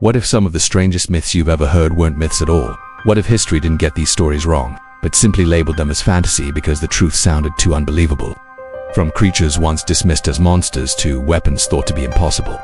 What if some of the strangest myths you've ever heard weren't myths at all? What if history didn't get these stories wrong, but simply labeled them as fantasy because the truth sounded too unbelievable? From creatures once dismissed as monsters to weapons thought to be impossible.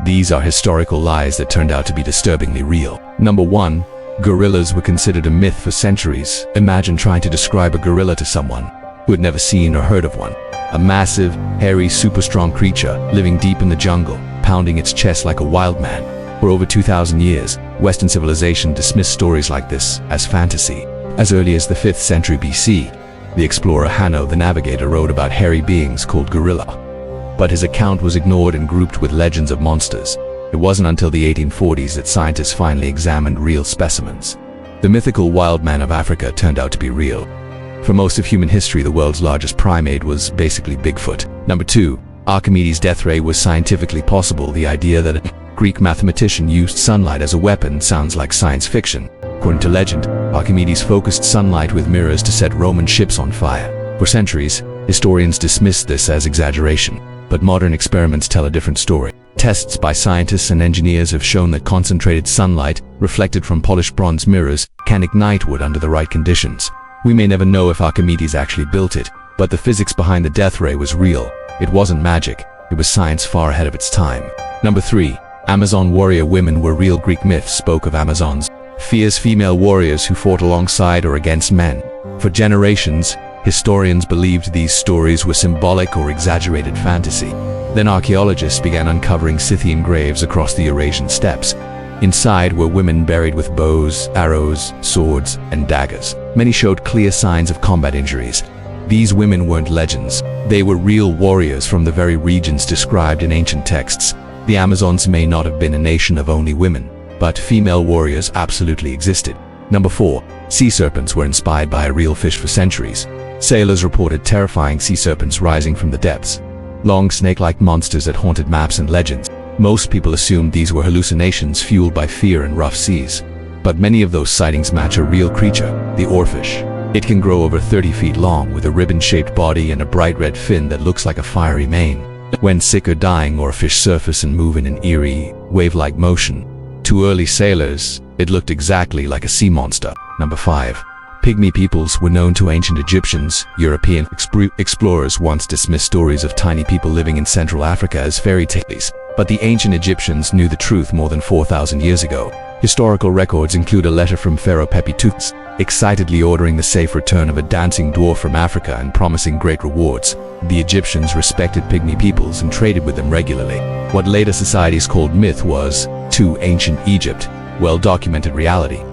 These are historical lies that turned out to be disturbingly real. Number 1. Gorillas were considered a myth for centuries. Imagine trying to describe a gorilla to someone who had never seen or heard of one. A massive, hairy, super-strong creature living deep in the jungle, pounding its chest like a wild man. For over 2,000 years, Western civilization dismissed stories like this as fantasy. As early as the 5th century BC, the explorer Hanno the Navigator wrote about hairy beings called gorilla. But his account was ignored and grouped with legends of monsters. It wasn't until the 1840s that scientists finally examined real specimens. The mythical wild man of Africa turned out to be real. For most of human history, the world's largest primate was basically Bigfoot. Number 2. Archimedes' death ray was scientifically possible. The idea that a Greek mathematician used sunlight as a weapon sounds like science fiction. According to legend, Archimedes focused sunlight with mirrors to set Roman ships on fire. For centuries, historians dismissed this as exaggeration, but modern experiments tell a different story. Tests by scientists and engineers have shown that concentrated sunlight, reflected from polished bronze mirrors, can ignite wood under the right conditions. We may never know if Archimedes actually built it, but the physics behind the death ray was real. It wasn't magic, it was science far ahead of its time. Number 3. Amazon warrior women were real. Greek myths spoke of Amazons, fierce female warriors who fought alongside or against men. For generations, historians believed these stories were symbolic or exaggerated fantasy. Then archaeologists began uncovering Scythian graves across the Eurasian steppes. Inside were women buried with bows, arrows, swords, and daggers. Many showed clear signs of combat injuries. These women weren't legends. They were real warriors from the very regions described in ancient texts. The Amazons may not have been a nation of only women, but female warriors absolutely existed. Number 4. Sea serpents were inspired by a real fish for centuries. Sailors reported terrifying sea serpents rising from the depths. Long snake-like monsters that haunted maps and legends. Most people assumed these were hallucinations fueled by fear and rough seas. But many of those sightings match a real creature, the oarfish. It can grow over 30 feet long with a ribbon-shaped body and a bright red fin that looks like a fiery mane. When sick or dying, oarfish surface and move in an eerie, wave-like motion. To early sailors, it looked exactly like a sea monster. Number 5. Pygmy peoples were known to ancient Egyptians. European explorers once dismissed stories of tiny people living in Central Africa as fairy tales, but the ancient Egyptians knew the truth more than 4,000 years ago. Historical records include a letter from Pharaoh Pepi-Tutes, excitedly ordering the safe return of a dancing dwarf from Africa and promising great rewards. The Egyptians respected pygmy peoples and traded with them regularly. What later societies called myth was, to ancient Egypt, well-documented reality.